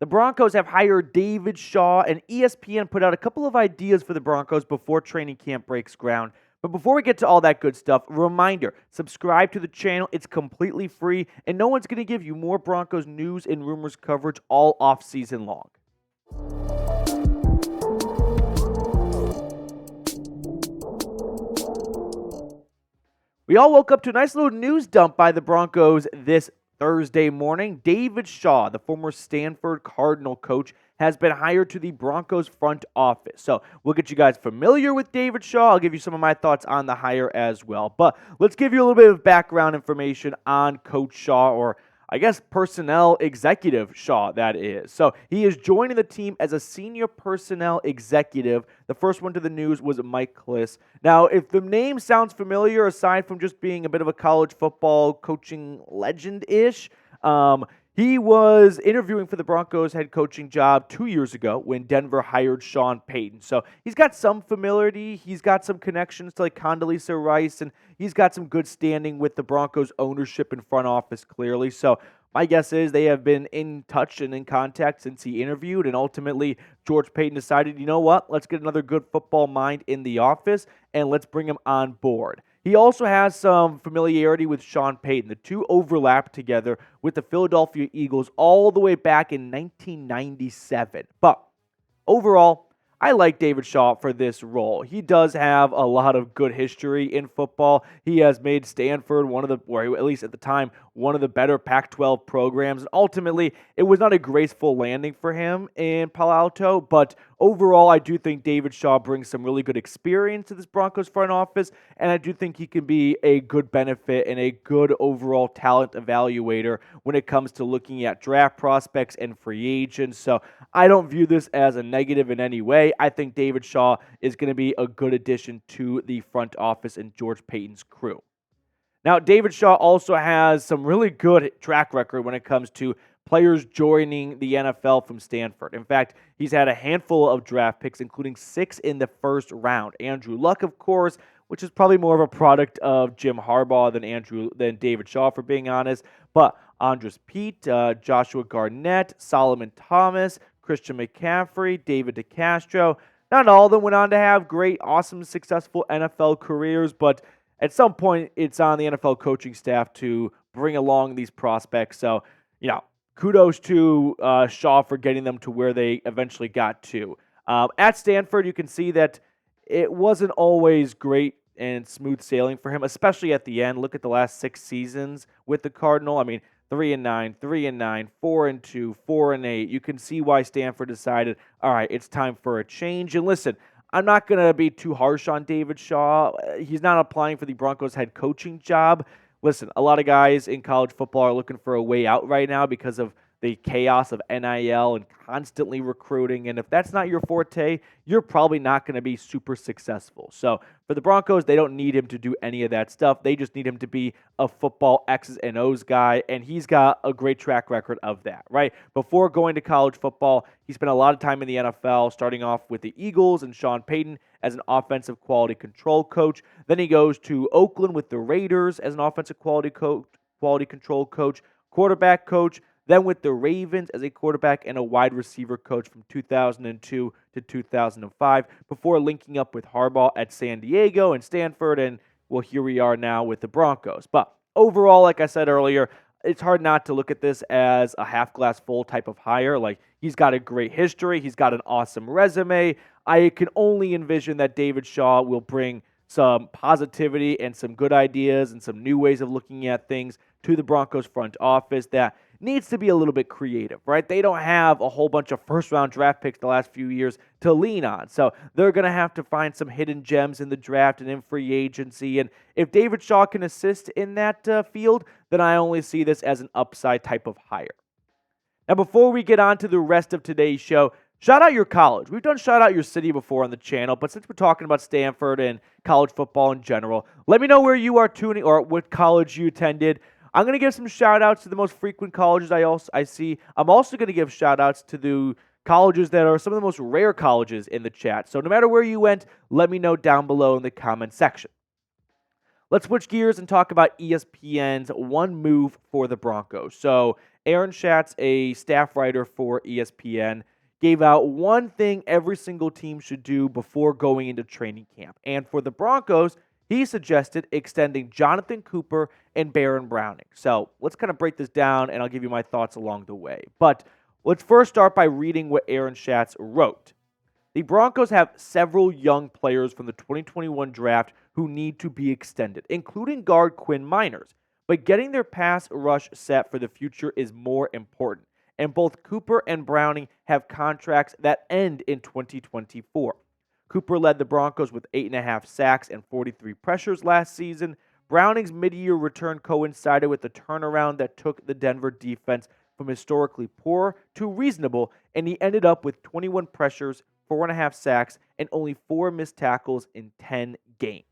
The Broncos have hired David Shaw, and ESPN put out a couple of ideas for the Broncos before training camp breaks ground. But before we get to all that good stuff, reminder, subscribe to the channel. It's completely free, and no one's going to give you more Broncos news and rumors coverage all off-season long. We all woke up to a nice little news dump by the Broncos this Thursday morning. David Shaw, the former Stanford Cardinal coach, has been hired to the Broncos front office. So we'll get you guys familiar with David Shaw. I'll give you some of my thoughts on the hire as well. But let's give you a little bit of background information on Coach Shaw, or I guess personnel executive Shaw, that is. So he is joining the team as a senior personnel executive. The first one to the news was Mike Klis. Now, if the name sounds familiar, aside from just being a bit of a college football coaching legend-ish, he was interviewing for the Broncos head coaching job 2 years ago when Denver hired Sean Payton. So he's got some familiarity. He's got some connections to like Condoleezza Rice, and he's got some good standing with the Broncos ownership and front office clearly. So my guess is they have been in touch and in contact since he interviewed, and ultimately George Paton decided, you know what, let's get another good football mind in the office, and let's bring him on board. He also has some familiarity with Sean Payton. The two overlapped together with the Philadelphia Eagles all the way back in 1997. But overall, I like David Shaw for this role. He does have a lot of good history in football. He has made Stanford one of the, or at least at the time, one of the better Pac-12 programs. And ultimately, it was not a graceful landing for him in Palo Alto, but overall, I do think David Shaw brings some really good experience to this Broncos front office, and I do think he can be a good benefit and a good overall talent evaluator when it comes to looking at draft prospects and free agents. So I don't view this as a negative in any way. I think David Shaw is going to be a good addition to the front office and George Paton's crew. Now, David Shaw also has some really good track record when it comes to players joining the NFL from Stanford. In fact, he's had a handful of draft picks, including 6 in the first round. Andrew Luck, of course, which is probably more of a product of Jim Harbaugh than David Shaw, for being honest. But Andres Pete, Joshua Garnett, Solomon Thomas, Christian McCaffrey, David DeCastro. Not all of them went on to have great, awesome, successful NFL careers, but at some point, it's on the NFL coaching staff to bring along these prospects. So, kudos to Shaw for getting them to where they eventually got to. At Stanford, you can see that it wasn't always great and smooth sailing for him, especially at the end. Look at the last 6 seasons with the Cardinal. 3-9, 3-9, 4-2, 4-8. You can see why Stanford decided, all right, it's time for a change. And listen, I'm not going to be too harsh on David Shaw. He's not applying for the Broncos head coaching job. Listen, a lot of guys in college football are looking for a way out right now because of the chaos of NIL and constantly recruiting. And if that's not your forte, you're probably not going to be super successful. So for the Broncos, they don't need him to do any of that stuff. They just need him to be a football X's and O's guy, and he's got a great track record of that, right? Before going to college football, he spent a lot of time in the NFL, starting off with the Eagles and Sean Payton as an offensive quality control coach. Then he goes to Oakland with the Raiders as an offensive quality control coach, quarterback coach, then with the Ravens as a quarterback and a wide receiver coach from 2002 to 2005, before linking up with Harbaugh at San Diego and Stanford, and well, here we are now with the Broncos. But overall, like I said earlier, it's hard not to look at this as a half-glass full type of hire. Like, he's got a great history. He's got an awesome resume. I can only envision that David Shaw will bring some positivity and some good ideas and some new ways of looking at things to the Broncos front office that needs to be a little bit creative, right? They don't have a whole bunch of first-round draft picks the last few years to lean on. So they're going to have to find some hidden gems in the draft and in free agency. And if David Shaw can assist in that field, then I only see this as an upside type of hire. Now, before we get on to the rest of today's show, shout out your college. We've done shout out your city before on the channel, but since we're talking about Stanford and college football in general, let me know where you are tuning or what college you attended. I'm going to give some shout-outs to the most frequent colleges I see. I'm also going to give shout-outs to the colleges that are some of the most rare colleges in the chat. So no matter where you went, let me know down below in the comment section. Let's switch gears and talk about ESPN's one move for the Broncos. So Aaron Schatz, a staff writer for ESPN, gave out one thing every single team should do before going into training camp. And for the Broncos, he suggested extending Jonathon Cooper and Baron Browning. So let's kind of break this down, and I'll give you my thoughts along the way. But let's first start by reading what Aaron Schatz wrote. The Broncos have several young players from the 2021 draft who need to be extended, including guard Quinn Miners. But getting their pass rush set for the future is more important, and both Cooper and Browning have contracts that end in 2024. Cooper led the Broncos with 8.5 sacks and 43 pressures last season. Browning's mid-year return coincided with the turnaround that took the Denver defense from historically poor to reasonable, and he ended up with 21 pressures, 4.5 sacks, and only 4 missed tackles in 10 games.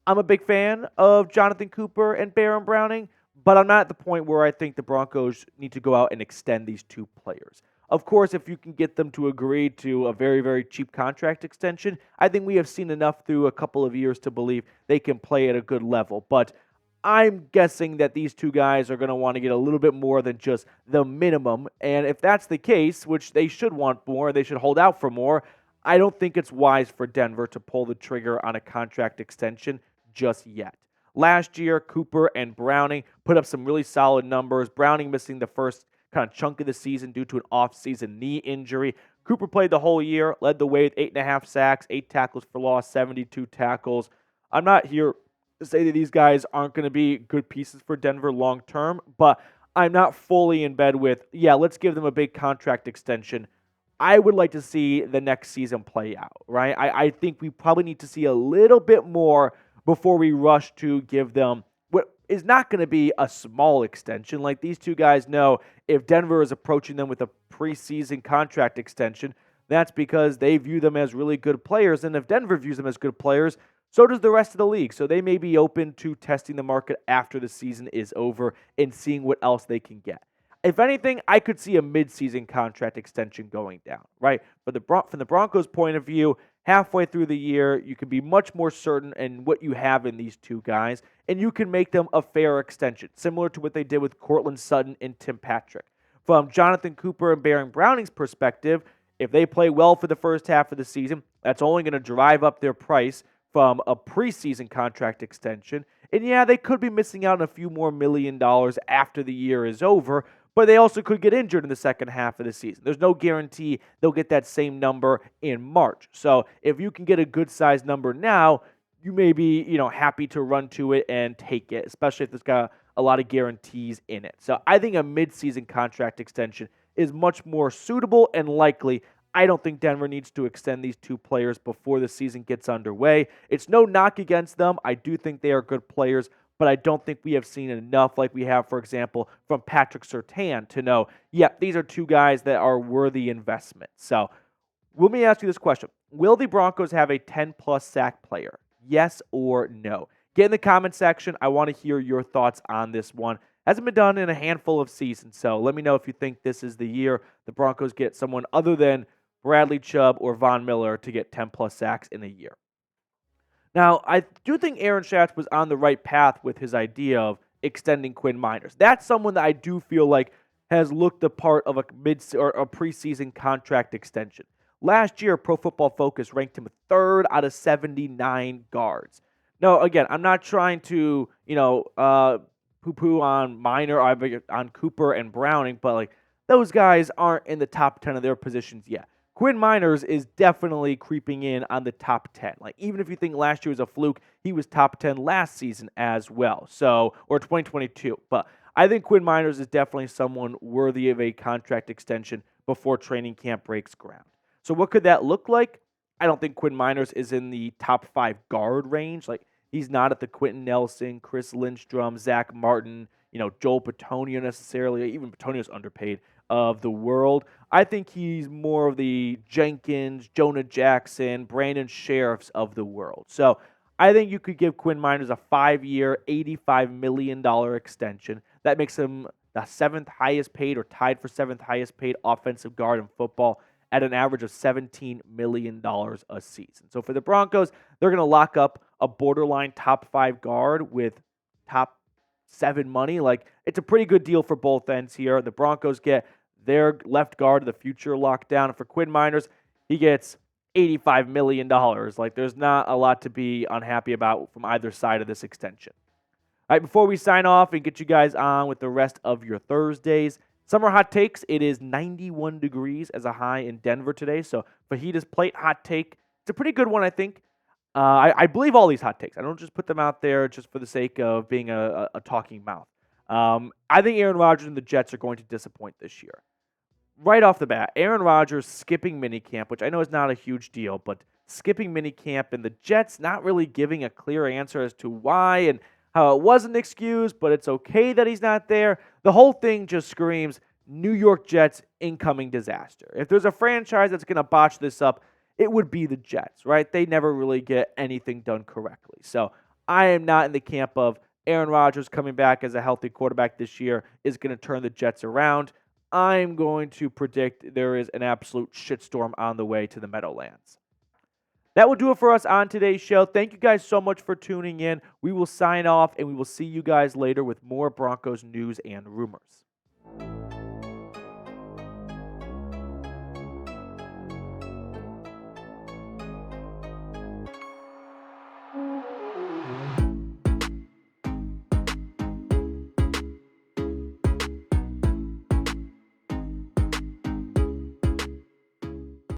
I'm a big fan of Jonathon Cooper and Baron Browning, but I'm not at the point where I think the Broncos need to go out and extend these two players. Of course, if you can get them to agree to a very, very cheap contract extension, I think we have seen enough through a couple of years to believe they can play at a good level. But I'm guessing that these two guys are going to want to get a little bit more than just the minimum. And if that's the case, which they should want more, they should hold out for more, I don't think it's wise for Denver to pull the trigger on a contract extension just yet. Last year, Cooper and Browning put up some really solid numbers. Browning missing the first kind of chunk of the season due to an off-season knee injury. Cooper played the whole year, led the way with 8.5 sacks, 8 tackles for loss, 72 tackles. I'm not here to say that these guys aren't going to be good pieces for Denver long term, but I'm not fully in bed with, let's give them a big contract extension. I would like to see the next season play out, right? I think we probably need to see a little bit more before we rush to give them what is not going to be a small extension. Like, these two guys know if Denver is approaching them with a preseason contract extension, that's because they view them as really good players. And if Denver views them as good players, so does the rest of the league. So they may be open to testing the market after the season is over and seeing what else they can get. If anything, I could see a midseason contract extension going down, right? From the Broncos' point of view, halfway through the year, you can be much more certain in what you have in these two guys, and you can make them a fair extension, similar to what they did with Courtland Sutton and Tim Patrick. From Jonathon Cooper and Baron Browning's perspective, if they play well for the first half of the season, that's only going to drive up their price from a preseason contract extension. And they could be missing out on a few more $1 million after the year is over, but they also could get injured in the second half of the season. There's no guarantee they'll get that same number in March. So if you can get a good-sized number now, you may be, happy to run to it and take it, especially if it's got a lot of guarantees in it. So I think a midseason contract extension is much more suitable and likely. I don't think Denver needs to extend these two players before the season gets underway. It's no knock against them. I do think they are good players, but I don't think we have seen enough like we have, for example, from Patrick Surtain to know, these are two guys that are worthy investment. So let me ask you this question. Will the Broncos have a 10-plus sack player? Yes or no? Get in the comment section. I want to hear your thoughts on this one. Hasn't been done in a handful of seasons, so let me know if you think this is the year the Broncos get someone other than Bradley Chubb or Von Miller to get 10-plus sacks in a year. Now, I do think Aaron Schatz was on the right path with his idea of extending Quinn Miners. That's someone that I do feel like has looked the part of a preseason contract extension. Last year, Pro Football Focus ranked him 3rd out of 79 guards. Now, again, I'm not trying to, poo-poo on on Cooper and Browning, but those guys aren't in the top 10 of their positions yet. Quinn Miners is definitely creeping in on the top 10. Even if you think last year was a fluke, he was top 10 last season as well. Or 2022. But I think Quinn Miners is definitely someone worthy of a contract extension before training camp breaks ground. So what could that look like? I don't think Quinn Miners is in the top 5 guard range. He's not at the Quentin Nelson, Chris Lindstrom, Zach Martin, Joel Patonio necessarily. Even Patonio's underpaid of the world. I think he's more of the Jenkins, Jonah Jackson, Brandon Sheriffs of the world. So I think you could give Quinn Miners a 5-year, $85 million extension. That makes him the 7th highest paid or tied for 7th highest paid offensive guard in football at an average of $17 million a season. So for the Broncos, they're going to lock up a borderline top 5 guard with top 7 money. Like, it's a pretty good deal for both ends here. The Broncos get their left guard of the future locked down. For Quinn Miners, he gets $85 million. Like, there's not a lot to be unhappy about from either side of this extension. All right, before we sign off and get you guys on with the rest of your Thursdays, summer hot takes. It is 91 degrees as a high in Denver today. So, Fajita's Plate hot take. It's a pretty good one, I think. I believe all these hot takes. I don't just put them out there just for the sake of being a talking mouth. I think Aaron Rodgers and the Jets are going to disappoint this year. Right off the bat, Aaron Rodgers skipping minicamp, which I know is not a huge deal, but skipping minicamp and the Jets not really giving a clear answer as to why and how it wasn't excused, but it's okay that he's not there. The whole thing just screams New York Jets incoming disaster. If there's a franchise that's going to botch this up, it would be the Jets, right? They never really get anything done correctly. So I am not in the camp of Aaron Rodgers coming back as a healthy quarterback this year is going to turn the Jets around. I'm going to predict there is an absolute shitstorm on the way to the Meadowlands. That will do it for us on today's show. Thank you guys so much for tuning in. We will sign off, and we will see you guys later with more Broncos news and rumors.